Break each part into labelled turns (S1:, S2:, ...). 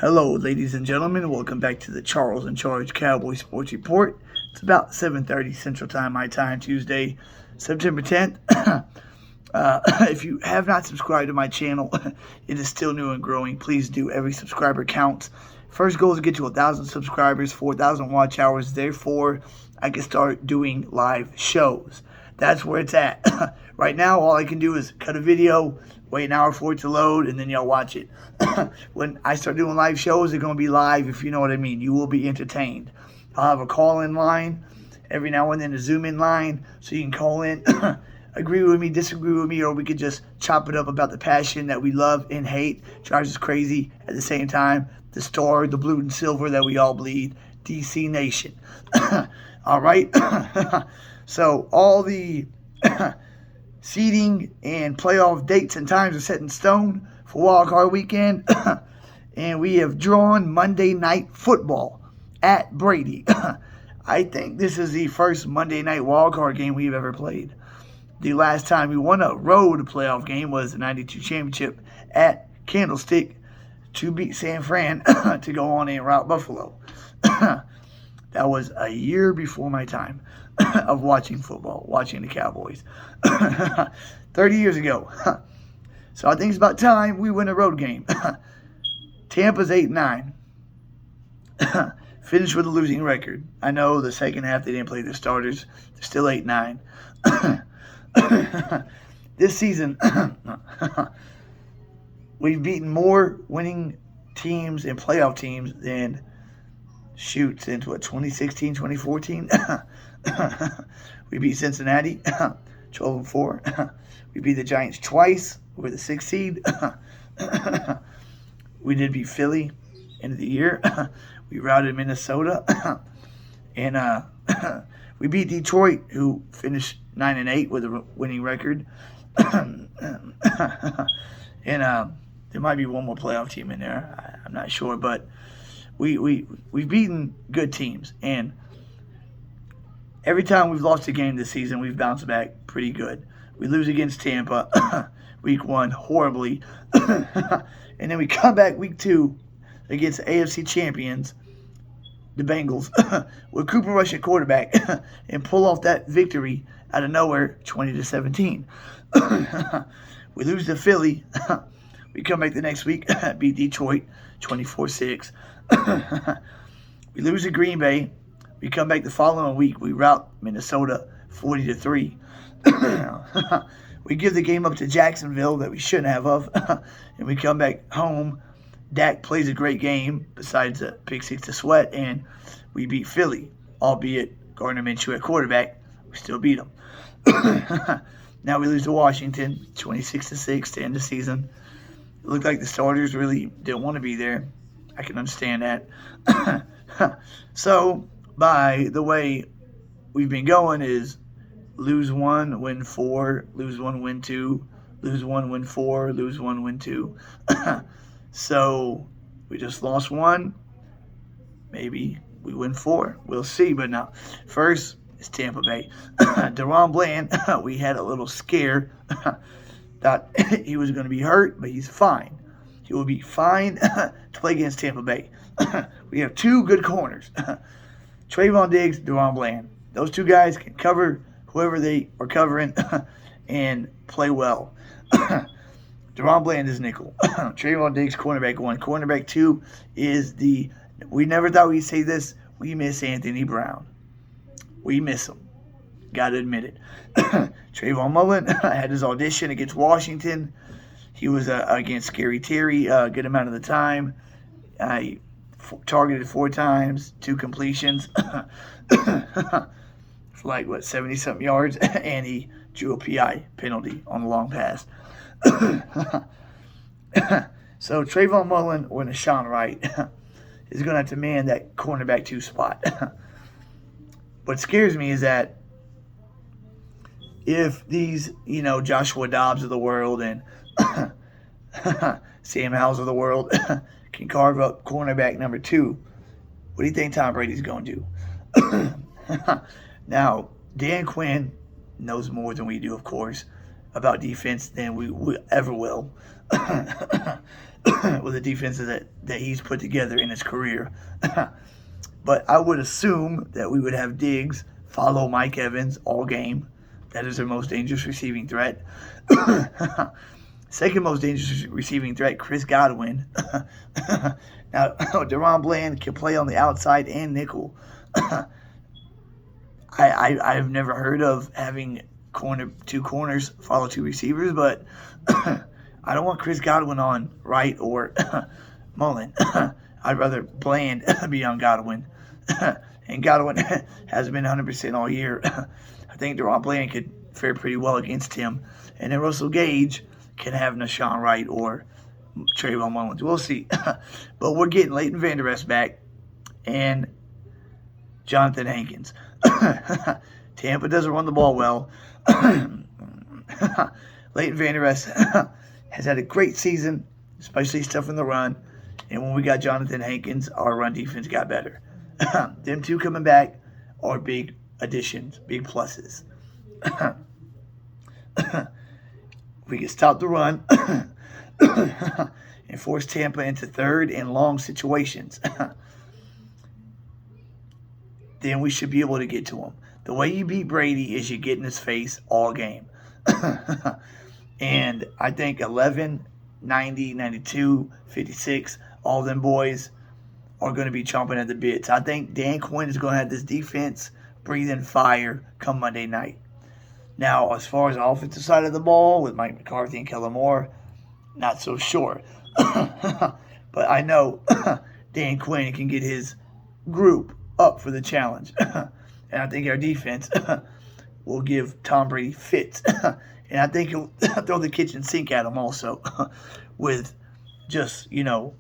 S1: Hello, ladies and gentlemen. Welcome back to the Charles in Charge Cowboys Sports Report. It's about 7:30 Central Time, my time, Tuesday, September 10th. If you have not subscribed to my channel, it is still new and growing. Please do. Every subscriber counts. First goal is to get to 1,000 subscribers, 4,000 watch hours. Therefore, I can start doing live shows. That's where it's at. Right now, all I can do is cut a video, wait an hour for it to load, and then y'all watch it. When I start doing live shows, they're going to be live, if you know what I mean. You will be entertained. I'll have a call-in line, every now and then a Zoom-in line, so you can call in, agree with me, disagree with me, or we could just chop it up about the passion that we love and hate. Drives us crazy at the same time. The star, the blue and silver that we all bleed. DC Nation. All right? So all the seeding and playoff dates and times are set in stone for Wildcard weekend. And we have drawn Monday Night Football at Brady. I think this is the first Monday Night Wildcard game we've ever played. The last time we won a road playoff game was the 92 championship at Candlestick to beat San Fran to go on and rout Buffalo. That was a year before my time of watching football, watching the Cowboys. 30 years ago. So I think it's about time we win a road game. Tampa's 8-9. Finished with a losing record. I know the second half they didn't play their starters. They're still 8-9. This season, we've beaten more winning teams and playoff teams than since 2016, 2014. We beat Cincinnati 12-4. We beat the Giants twice. We're the 6th seed. We did beat Philly end of the year. We routed Minnesota. And we beat Detroit, who finished 9-8 with a winning record. And there might be one more playoff team in there. I'm not sure, but we've beaten good teams, and every time we've lost a game this season, we've bounced back pretty good. We lose against Tampa week 1 horribly, and then we come back week 2 against the AFC champions, the Bengals, with Cooper Rush at quarterback, and pull off that victory out of nowhere, 20-17. We lose to Philly. We come back the next week, beat Detroit 24-6. We lose to Green Bay. We come back the following week. We rout Minnesota 40-3. We give the game up to Jacksonville that we shouldn't have of. And we come back home. Dak plays a great game besides a pick 6 to Sweat. And we beat Philly, albeit Gardner Minshew at quarterback. We still beat them. Now we lose to Washington 26-6 to end the season. It looked like the starters really didn't want to be there. I can understand that. So, by the way we've been going is lose 1, win 4, lose 1, win 2, lose 1, win 4, lose 1, win 2. So, we just lost 1. Maybe we win 4. We'll see. But now, first is Tampa Bay. Deron Bland, we had a little scare. Thought he was going to be hurt, but he's fine. He will be fine to play against Tampa Bay. We have 2 good corners. Trayvon Diggs, Deron Bland. Those 2 guys can cover whoever they are covering and play well. Deron Bland is nickel. Trayvon Diggs, cornerback 1. Cornerback 2 is we never thought we'd say this, we miss Anthony Brown. We miss him. Got to admit it. Trayvon Mullen had his audition against Washington. He was against Scary Terry a good amount of the time. He targeted 4 times, 2 completions for 70-something yards, and he drew a PI penalty on the long pass. So Trayvon Mullen or Nashawn Wright is going to have to man that cornerback 2 spot. What scares me is that if these, Joshua Dobbs of the world and Sam Howells of the world can carve up cornerback number 2, what do you think Tom Brady's going to do? Now, Dan Quinn knows more than we do, of course, about defense than we ever will. with the defenses that he's put together in his career. But I would assume that we would have Diggs follow Mike Evans all game. That is their most dangerous receiving threat. Second most dangerous receiving threat, Chris Godwin. Now, Deron Bland can play on the outside and nickel. I've never heard of having two corners follow two receivers, but I don't want Chris Godwin on Wright or Mullen. I'd rather Bland be on Godwin. And Godwin hasn't been 100% all year. I think Deron Bland could fare pretty well against him. And then Russell Gage can have Nashawn Wright or Trayvon Mullins. We'll see. But we're getting Leighton Vander Esch back and Jonathan Hankins. Tampa doesn't run the ball well. Leighton Vander Esch has had a great season, especially stuff in the run. And when we got Jonathan Hankins, our run defense got better. Them two coming back are big additions, big pluses. We can stop the run and force Tampa into third and long situations. Then we should be able to get to him. The way you beat Brady is you get in his face all game. And I think 11, 90, 92, 56, all of them boys are going to be chomping at the bits. I think Dan Quinn is going to have this defense breathing fire come Monday night. Now, as far as the offensive side of the ball with Mike McCarthy and Kellen Moore, not so sure. But I know Dan Quinn can get his group up for the challenge. And I think our defense will give Tom Brady fits. And I think he'll throw the kitchen sink at him also with just,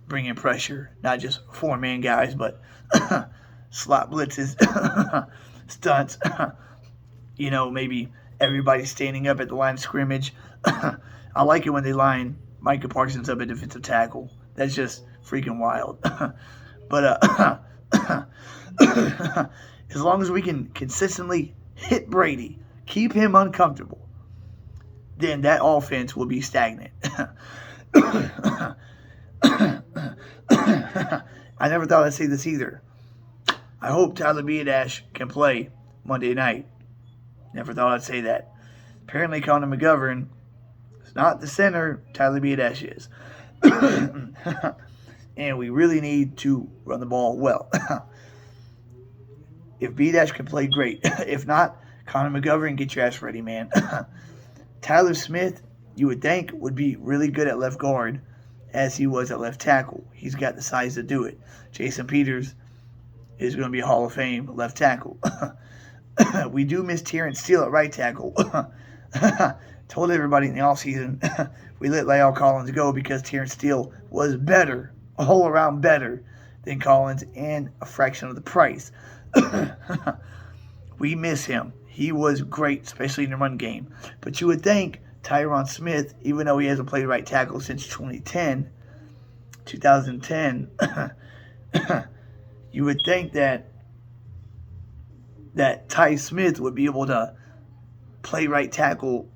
S1: bringing pressure. Not just four-man guys, but slot blitzes, stunts, maybe everybody standing up at the line of scrimmage. I like it when they line Micah Parsons up at defensive tackle. That's just freaking wild. But as long as we can consistently hit Brady, keep him uncomfortable, then that offense will be stagnant. I never thought I'd say this either. I hope Tyler Biadasz can play Monday night. Never thought I'd say that. Apparently, Connor McGovern is not the center Tyler Biadasz is. And we really need to run the ball well. If Biadasz can play, great. If not, Connor McGovern, get your ass ready, man. Tyler Smith, you would think, would be really good at left guard as he was at left tackle. He's got the size to do it. Jason Peters is going to be a Hall of Fame left tackle. We do miss Terrence Steele at right tackle. Told everybody in the offseason we let La'el Collins go because Terrence Steele was better, all around better than Collins and a fraction of the price. We miss him. He was great, especially in the run game. But you would think Tyron Smith, even though he hasn't played right tackle since 2010, you would think that Ty Smith would be able to play right tackle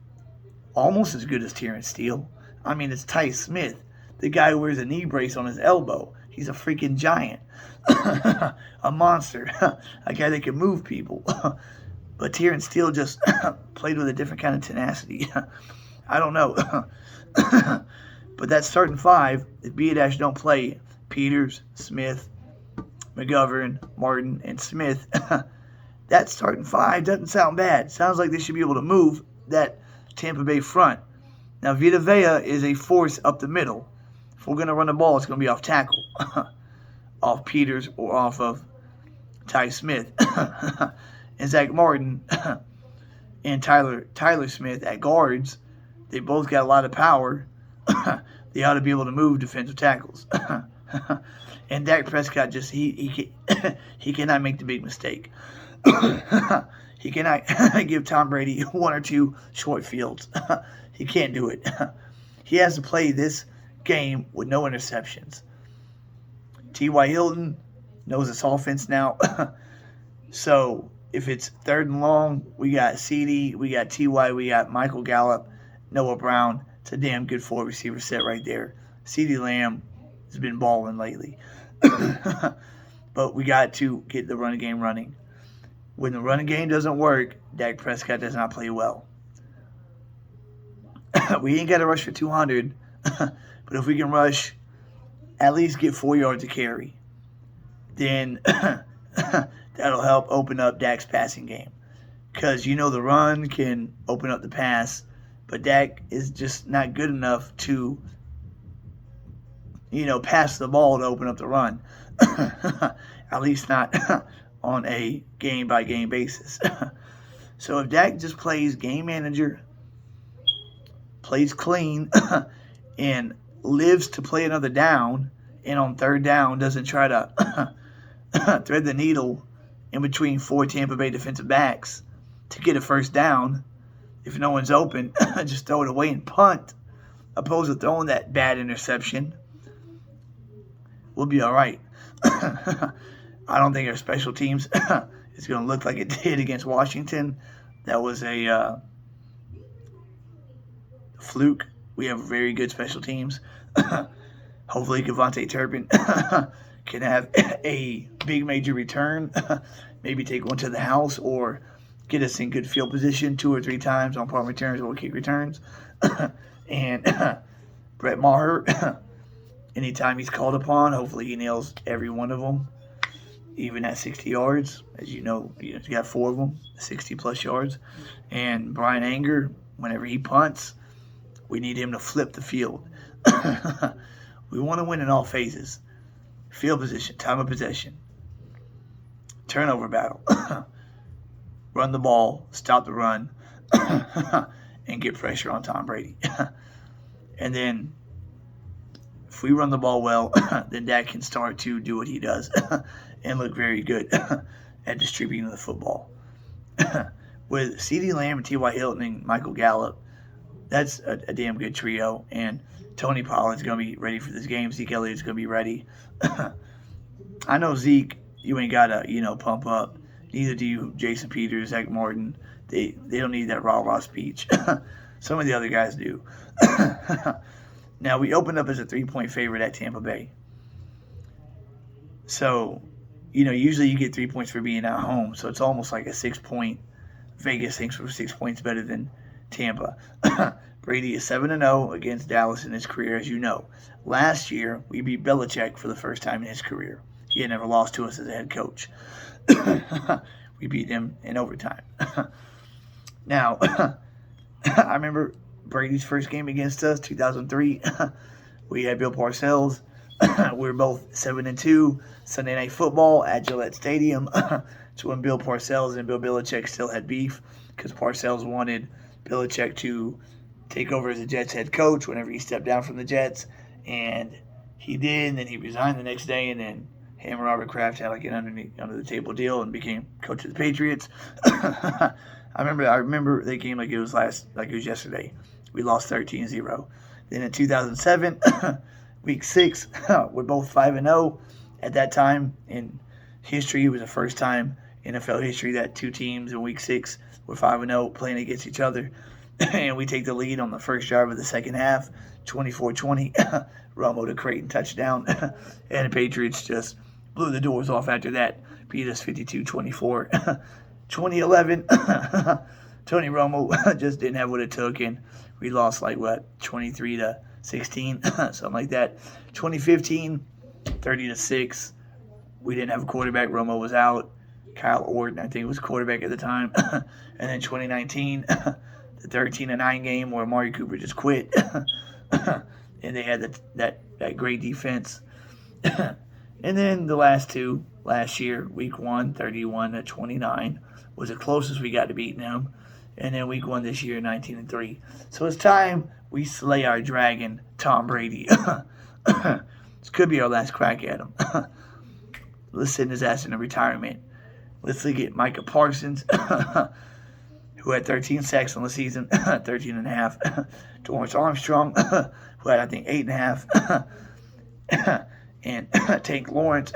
S1: almost as good as Terrence Steele. I mean, it's Ty Smith, the guy who wears a knee brace on his elbow. He's a freaking giant. A monster. A guy that can move people. But Terrence Steele just played with a different kind of tenacity. I don't know. But that starting five, if Biadasz don't play, Peters, Smith, McGovern, Martin, and Smith, that starting five doesn't sound bad. Sounds like they should be able to move that Tampa Bay front. Now, Vita Vea is a force up the middle. If we're going to run the ball, it's going to be off tackle. Off Peters or off of Ty Smith. And Zach Martin and Tyler Smith at guards, they both got a lot of power. They ought to be able to move defensive tackles. And Dak Prescott just he cannot make the big mistake. He cannot give Tom Brady one or two short fields. He can't do it. He has to play this game with no interceptions. T.Y. Hilton knows this offense now. So if it's third and long, we got CD, we got T.Y., we got Michael Gallup, Noah Brown. It's a damn good four receiver set right there. CeeDee Lamb has been balling lately. But we got to get the running game running. When the running game doesn't work, Dak Prescott does not play well. We ain't got to rush for 200, but if we can rush, at least get 4 yards to carry, then that'll help open up Dak's passing game. Because the run can open up the pass, but Dak is just not good enough to, pass the ball to open up the run. At least not on a game-by-game basis. So if Dak just plays game manager, plays clean, and lives to play another down, and on third down doesn't try to thread the needle in between 4 Tampa Bay defensive backs to get a first down, if no one's open, just throw it away and punt, opposed to throwing that bad interception, we'll be all right. I don't think our special teams is going to look like it did against Washington. That was a fluke. We have very good special teams. Hopefully Devontae Turpin can have a big major return, maybe take one to the house or get us in good field position 2 or 3 times on punt returns or kick returns. And Brett Maher, anytime he's called upon, hopefully he nails every one of them, even at 60 yards. As you know, he's got 4 of them, 60-plus yards. And Brian Anger, whenever he punts, we need him to flip the field. We want to win in all phases. Field position, time of possession, turnover battle, run the ball, stop the run, and get pressure on Tom Brady. And then if we run the ball well, then Dak can start to do what he does and look very good at distributing the football. With CeeDee Lamb and T.Y. Hilton and Michael Gallup, that's a damn good trio. And Tony Pollard's going to be ready for this game. Zeke Elliott's going to be ready. I know Zeke, you ain't got to, pump up. Neither do you, Jason Peters, Zach Martin. They don't need that rah-rah speech. Some of the other guys do. Now, we opened up as a 3-point favorite at Tampa Bay. So, usually you get 3 points for being at home. So it's almost like a 6-point. Vegas thinks we're 6 points better than Tampa. Brady is 7-0 against Dallas in his career, as you know. Last year, we beat Belichick for the first time in his career. He had never lost to us as a head coach. We beat him in overtime. Now, I remember Brady's first game against us, 2003. We had Bill Parcells. We were both 7-2. Sunday Night Football at Gillette Stadium. It's when Bill Parcells and Bill Belichick still had beef because Parcells wanted Belichick to take over as the Jets head coach whenever he stepped down from the Jets, and he did, and then he resigned the next day, and then him and Robert Kraft had like an under the table deal and became coach of the Patriots. I remember that game like it was yesterday. We lost 13-0. Then in 2007, week 6, we're both 5-0. At that time in history, it was the first time in NFL history that 2 teams in week 6 were 5-0 playing against each other. And we take the lead on the first drive of the second half, 24-20. Romo to Creighton touchdown. And the Patriots just blew the doors off after that. Beat us 52-24. 2011, Tony Romo just didn't have what it took, and we lost 23-16, something like that. 2015, 30-6. We didn't have a quarterback. Romo was out. Kyle Orton, I think, was quarterback at the time. And then 2019, the 13-9 game where Amari Cooper just quit. And they had that great defense. And then the last 2, last year, week 1, 31-29, was the closest we got to beating them. And then week 1 this year, 19-3. So it's time we slay our dragon, Tom Brady. This could be our last crack at him. Let's send his ass into retirement. Let's get Micah Parsons, who had 13 sacks on the season, 13 and a half. Dorrance Armstrong, who had, I think, 8.5. And Tank Lawrence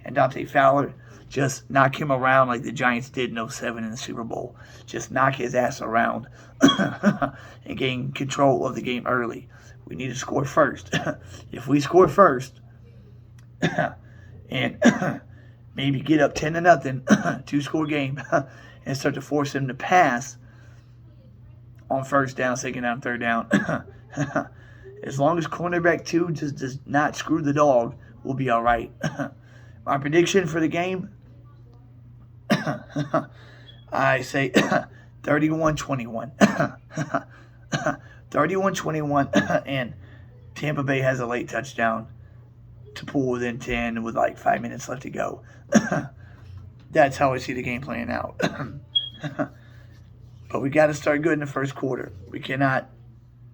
S1: and Dante Fowler just knock him around like the Giants did in 07 in the Super Bowl. Just knock his ass around and gain control of the game early. we need to score first. If we score first and maybe get up 10-0, 2-score game, and start to force them to pass on first down, second down, third down, as long as cornerback 2 just does not screw the dog, we'll be all right. My prediction for the game, I say 31-21. 31-21, and Tampa Bay has a late touchdown to pull within 10 with like 5 minutes left to go. That's how I see the game playing out. But we got to start good in the first quarter. We cannot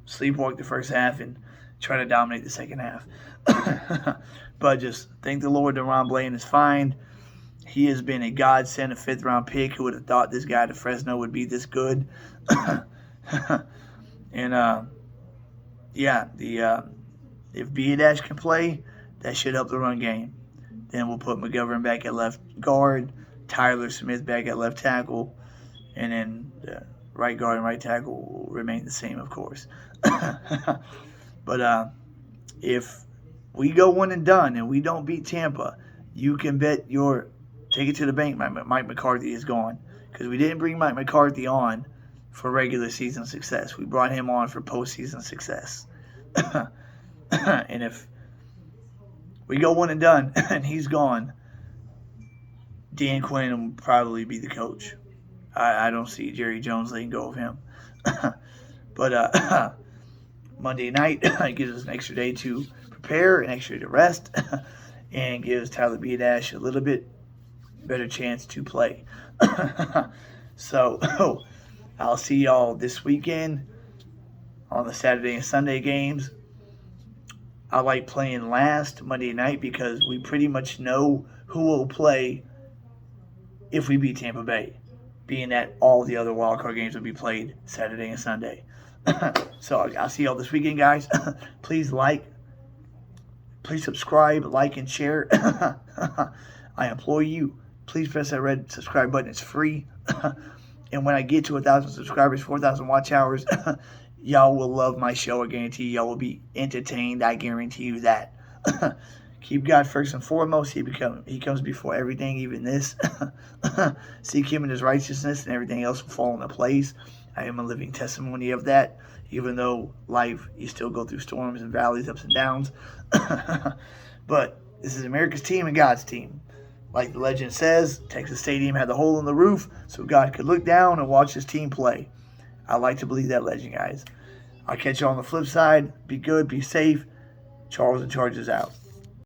S1: sleepwalk the first half and try to dominate the second half. But just thank the Lord that Ron Blayden is fine. He has been a godsend, a 5th-round pick. Who would have thought this guy to Fresno would be this good? And, if B-Dash can play, that should help the run game. Then we'll put McGovern back at left guard, Tyler Smith back at left tackle, and then the right guard and right tackle will remain the same, of course. But if we go one and done and we don't beat Tampa, you can bet take it to the bank, Mike McCarthy is gone. Because we didn't bring Mike McCarthy on for regular season success. We brought him on for postseason success. And if we go one and done and he's gone, Dan Quinn will probably be the coach. I don't see Jerry Jones letting go of him. But Monday night gives us an extra day to prepare, an extra day to rest, and gives Tyler B-Dash a little bit better chance to play. So I'll see y'all this weekend on the Saturday and Sunday games. I like playing last Monday night because we pretty much know who will play if we beat Tampa Bay, being that all the other wildcard games will be played Saturday and Sunday. So I'll see y'all this weekend, guys. Please subscribe, like, and share. I implore you, please press that red subscribe button. It's free. And when I get to 1,000 subscribers, 4,000 watch hours, y'all will love my show. I guarantee y'all will be entertained. I guarantee you that. Keep God first and foremost. He comes before everything, even this. Seek him in his righteousness, and everything else will fall into place. I am a living testimony of that. Even though life, you still go through storms and valleys, ups and downs. But this is America's team and God's team. Like the legend says, Texas Stadium had the hole in the roof so God could look down and watch his team play. I like to believe that legend, guys. I'll catch you on the flip side. Be good, be safe. Charles and Charges out.